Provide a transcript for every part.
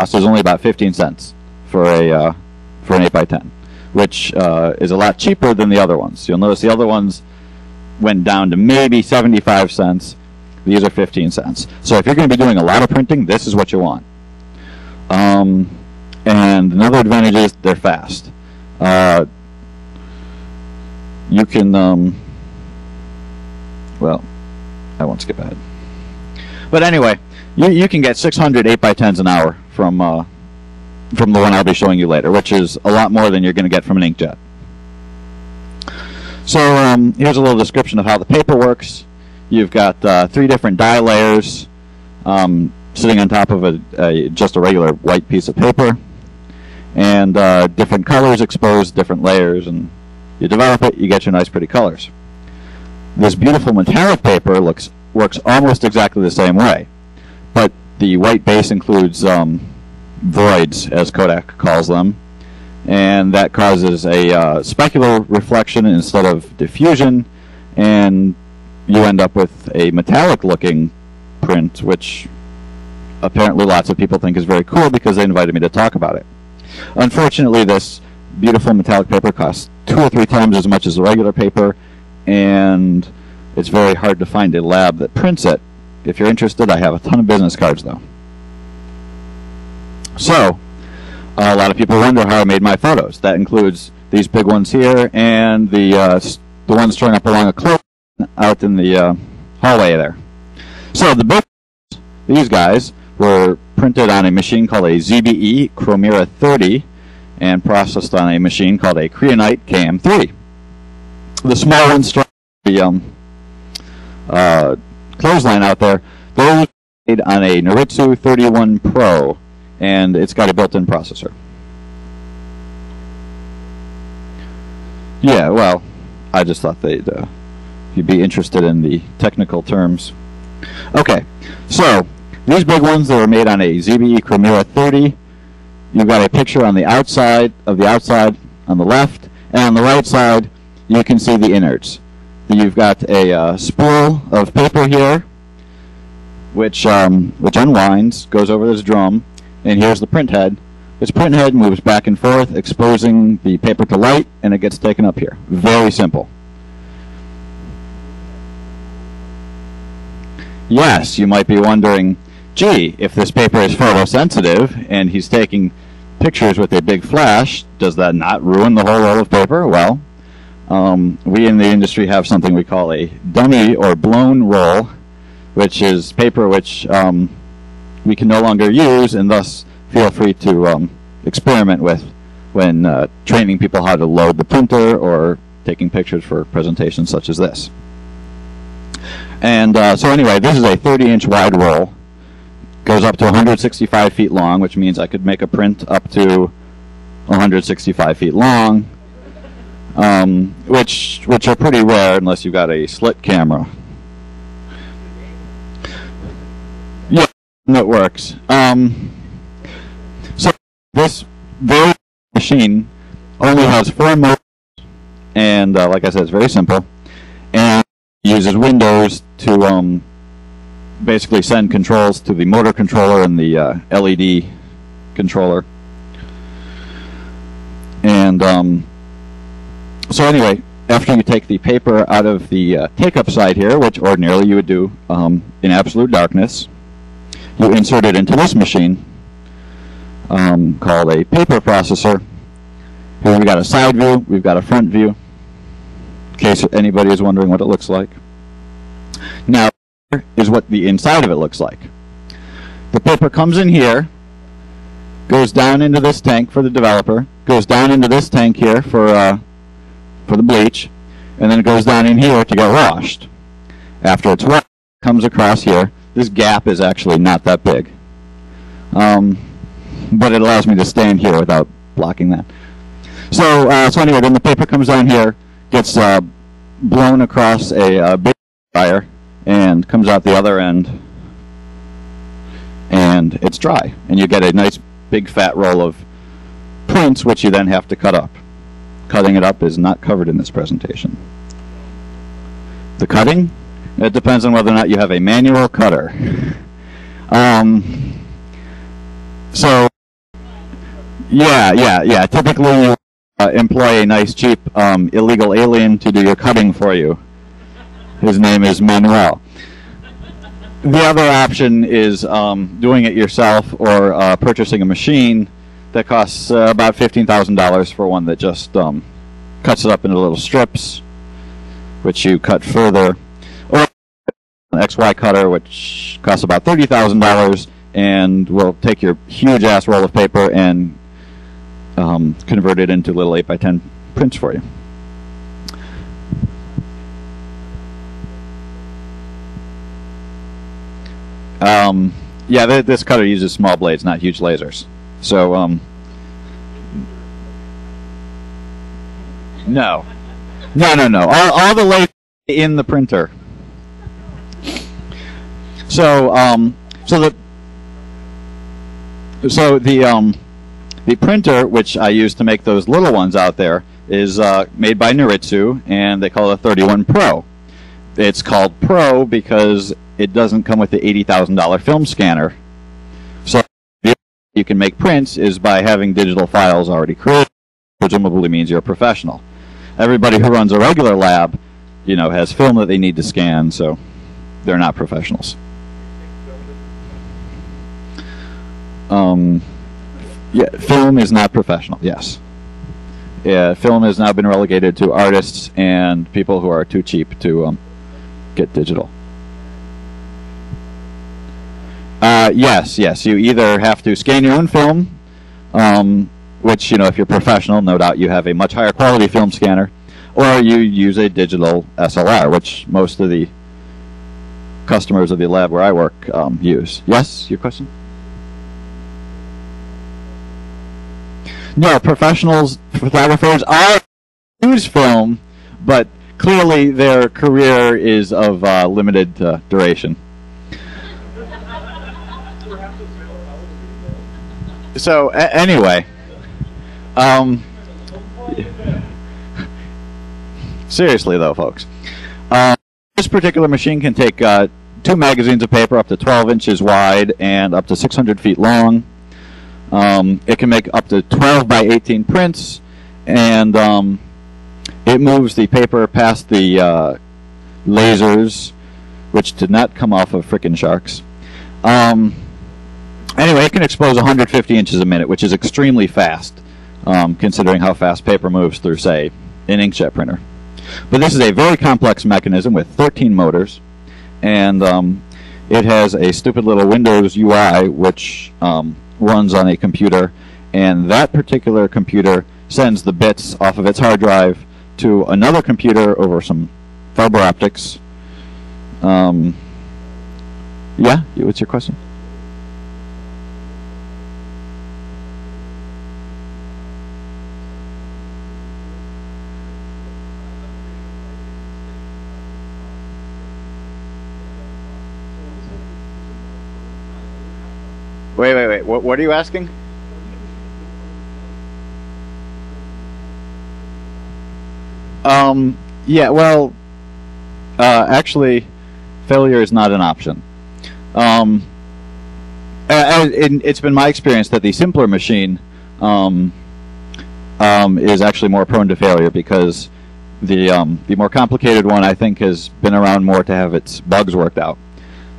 cost is only about 15 cents for an 8x10, which is a lot cheaper than the other ones. You'll notice the other ones went down to maybe 75 cents. These are 15 cents. So if you're going to be doing a lot of printing, this is what you want. And another advantage is they're fast. You can, well, I won't skip ahead. But anyway, you can get 600 8x10s an hour from the one I'll be showing you later, which is a lot more than you're going to get from an inkjet. So here's a little description of how the paper works. You've got 3 different dye layers sitting on top of just a regular white piece of paper, and different colors exposed, different layers, and you develop it, you get your nice pretty colors. This beautiful metallic paper works almost exactly the same way, but the white base includes voids, as Kodak calls them, and that causes a specular reflection instead of diffusion, and you end up with a metallic looking print, which apparently lots of people think is very cool because they invited me to talk about it. Unfortunately, this beautiful metallic paper costs 2 or 3 times as much as the regular paper, and it's very hard to find a lab that prints it. If you're interested, I have a ton of business cards though. So a lot of people wonder how I made my photos. That includes these big ones here and the ones showing up along a cloak out in the hallway there. So the big ones, these guys, were printed on a machine called a ZBE Chromera 30 and processed on a machine called a Creonite KM3. The small ones, the clothesline out there, those were made on a Noritsu 31 Pro, and it's got a built-in processor. Yeah, well, I just thought you'd be interested in the technical terms. Okay, so these big ones that were made on a ZBE Chromera 30, you've got a picture on the outside on the left, and on the right side you can see the innards. You've got a spool of paper here, which unwinds, goes over this drum, and here's the print head. This print head moves back and forth, exposing the paper to light, and it gets taken up here. Very simple. Yes, you might be wondering, gee, if this paper is photosensitive and he's taking pictures with a big flash, does that not ruin the whole roll of paper? Well, we in the industry have something we call a dummy or blown roll, which is paper which we can no longer use, and thus feel free to experiment with when training people how to load the printer or taking pictures for presentations such as this. And so anyway, this is a 30-inch wide roll. Goes up to 165 feet long, which means I could make a print up to 165 feet long, which are pretty rare unless you've got a slit camera. Yeah, it works. So this very machine only has 4 motors, and like I said, it's very simple, and uses Windows to basically send controls to the motor controller and the LED controller. And so anyway, after you take the paper out of the take-up side here, which ordinarily you would do in absolute darkness, you insert it into this machine called a paper processor. Here we've got a side view, we've got a front view, in case anybody is wondering what it looks like. Now, here is what the inside of it looks like. The paper comes in here, goes down into this tank for the developer, goes down into this tank here for the bleach, and then it goes down in here to get washed. After it's washed, it comes across here. This gap is actually not that big, but it allows me to stand here without blocking that. So anyway, then the paper comes down here, gets blown across a big dryer, and comes out the other end, and it's dry, and you get a nice big fat roll of prints, which you then have to cut up. Cutting it up is not covered in this presentation. The cutting? It depends on whether or not you have a manual cutter. So Yeah. Typically, you employ a nice, cheap, illegal alien to do your cutting for you. His name is Manuel. The other option is doing it yourself or purchasing a machine that costs about $15,000 for one that just cuts it up into little strips, which you cut further, or an XY cutter, which costs about $30,000 and will take your huge ass roll of paper and convert it into little 8x10 prints for you. Yeah, this cutter uses small blades, not huge lasers. So, no. All the lasers in the printer. So the printer, which I use to make those little ones out there, is made by Noritsu, and they call it a 31 Pro. It's called Pro because it doesn't come with the $80,000 film scanner. So you can make prints is by having digital files already created, presumably means you're a professional. Everybody who runs a regular lab, has film that they need to scan, so they're not professionals. Yeah, film is not professional, yes. Yeah, film has now been relegated to artists and people who are too cheap to get digital. Yes. You either have to scan your own film, which, if you're professional, no doubt you have a much higher quality film scanner, or you use a digital SLR, which most of the customers of the lab where I work use. Yes, your question? No, professionals, photographers use film, but clearly their career is of limited duration. So anyway, seriously though, folks, this particular machine can take 2 magazines of paper up to 12 inches wide and up to 600 feet long. It can make up to 12 by 18 prints, and it moves the paper past the lasers, which did not come off of frickin' sharks. Anyway, it can expose 150 inches a minute, which is extremely fast, considering how fast paper moves through, say, an inkjet printer. But this is a very complex mechanism with 13 motors, and it has a stupid little Windows UI, which runs on a computer, and that particular computer sends the bits off of its hard drive to another computer over some fiber optics. Yeah, what's your question? Wait. What are you asking? Yeah, well, actually, failure is not an option. It's been my experience that the simpler machine is actually more prone to failure because the more complicated one, I think, has been around more to have its bugs worked out.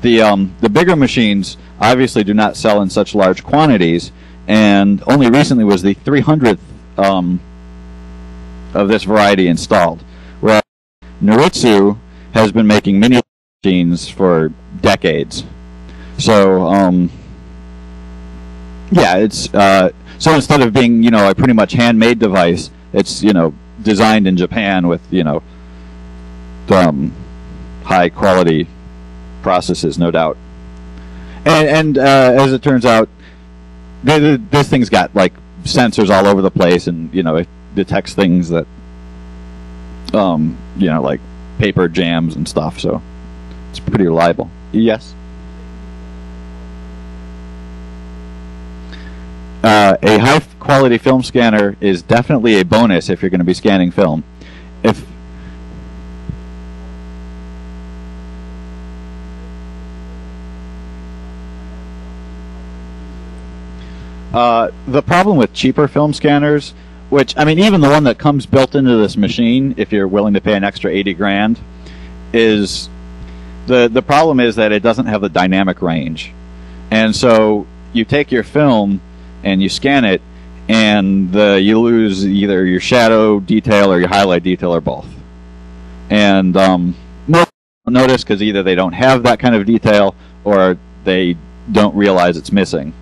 The bigger machines obviously do not sell in such large quantities, and only recently was the 300th of this variety installed. Whereas Noritsu has been making mini machines for decades. So yeah, it's so instead of being a pretty much handmade device, it's designed in Japan with high quality processes, no doubt. And as it turns out, this thing's got like sensors all over the place, and it detects things that like paper jams and stuff. So it's pretty reliable. Yes. A high quality film scanner is definitely a bonus if you're going to be scanning film. The problem with cheaper film scanners, which, I mean, even the one that comes built into this machine, if you're willing to pay an extra 80 grand, is the problem is that it doesn't have the dynamic range. And so you take your film and you scan it, and you lose either your shadow detail or your highlight detail or both. And most don't notice because either they don't have that kind of detail or they don't realize it's missing.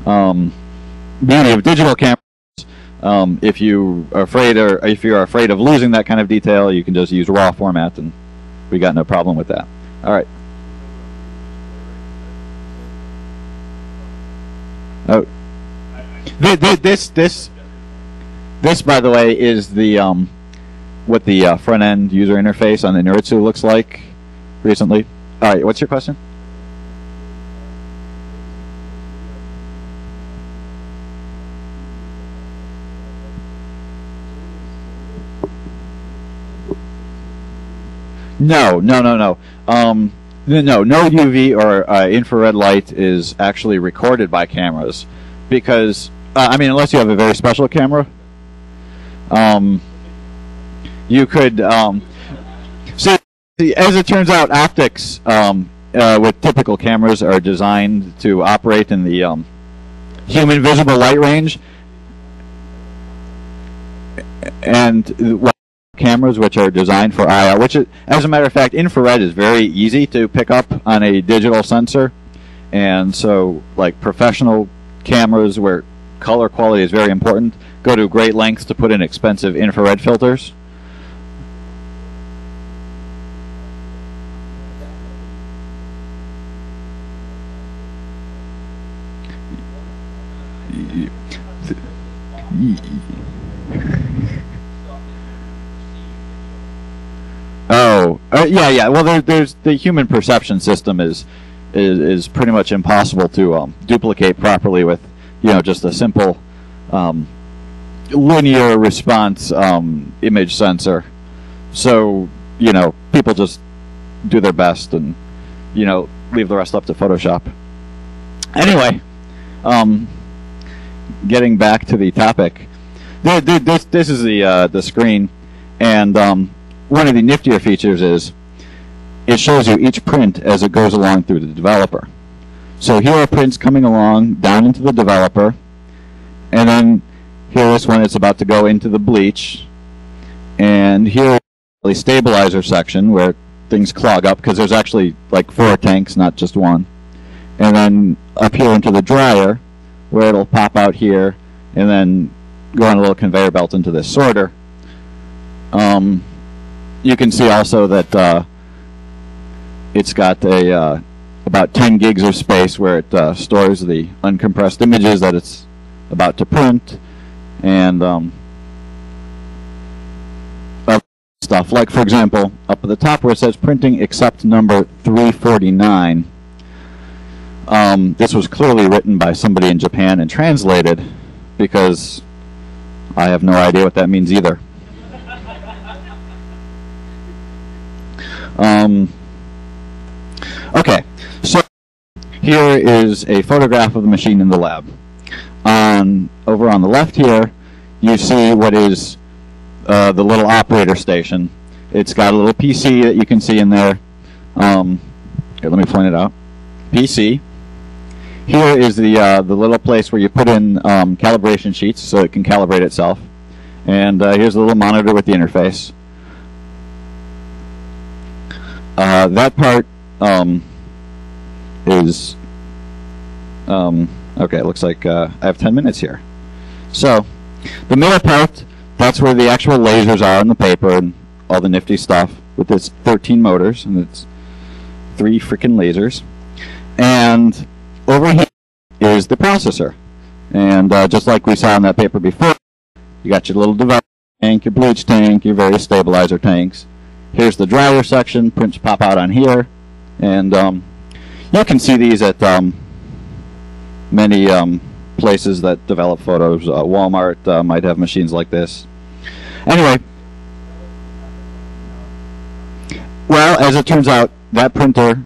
Beauty of digital cameras, if you're afraid of losing that kind of detail, you can just use raw format, and we got no problem with that. All right. Oh, this by the way is the what the front end user interface on the Nerdsu looks like recently. All right, what's your question? No. No UV or infrared light is actually recorded by cameras, because I mean, unless you have a very special camera, you could see. As it turns out, optics with typical cameras are designed to operate in the human visible light range, and cameras which are designed for IR, which is, as a matter of fact, infrared is very easy to pick up on a digital sensor, and so like professional cameras where color quality is very important go to great lengths to put in expensive infrared filters. Yeah. Well, there's the human perception system is pretty much impossible to duplicate properly with, just a simple linear response image sensor. So people just do their best and leave the rest up to Photoshop. Anyway, getting back to the topic, this is the screen, and one of the niftier features is it shows you each print as it goes along through the developer. So here are prints coming along down into the developer, and then here this one is about to go into the bleach, and here is the stabilizer section where things clog up because there's actually like 4 tanks, not just one. And then up here into the dryer where it'll pop out here and then go on a little conveyor belt into this sorter. You can see also that it's got about 10 gigs of space where it stores the uncompressed images that it's about to print, and stuff like, for example, up at the top where it says printing except number 349. This was clearly written by somebody in Japan and translated, because I have no idea what that means either. Okay, so here is a photograph of the machine in the lab. Over on the left here, you see what is the little operator station. It's got a little PC that you can see in there. Here, let me point it out. PC. Here is the little place where you put in calibration sheets so it can calibrate itself. And here's the little monitor with the interface. That part is okay. It looks like I have 10 minutes here. So the middle part, that's where the actual lasers are on the paper and all the nifty stuff with its 13 motors, and it's 3 freaking lasers. And over here is the processor. And just like we saw in that paper before, you got your little development tank, your bleach tank, your various stabilizer tanks. Here's the dryer section. Prints pop out on here. And you can see these at many places that develop photos. Walmart might have machines like this. Anyway, well, as it turns out, that printer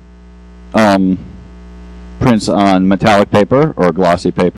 prints on metallic paper or glossy paper.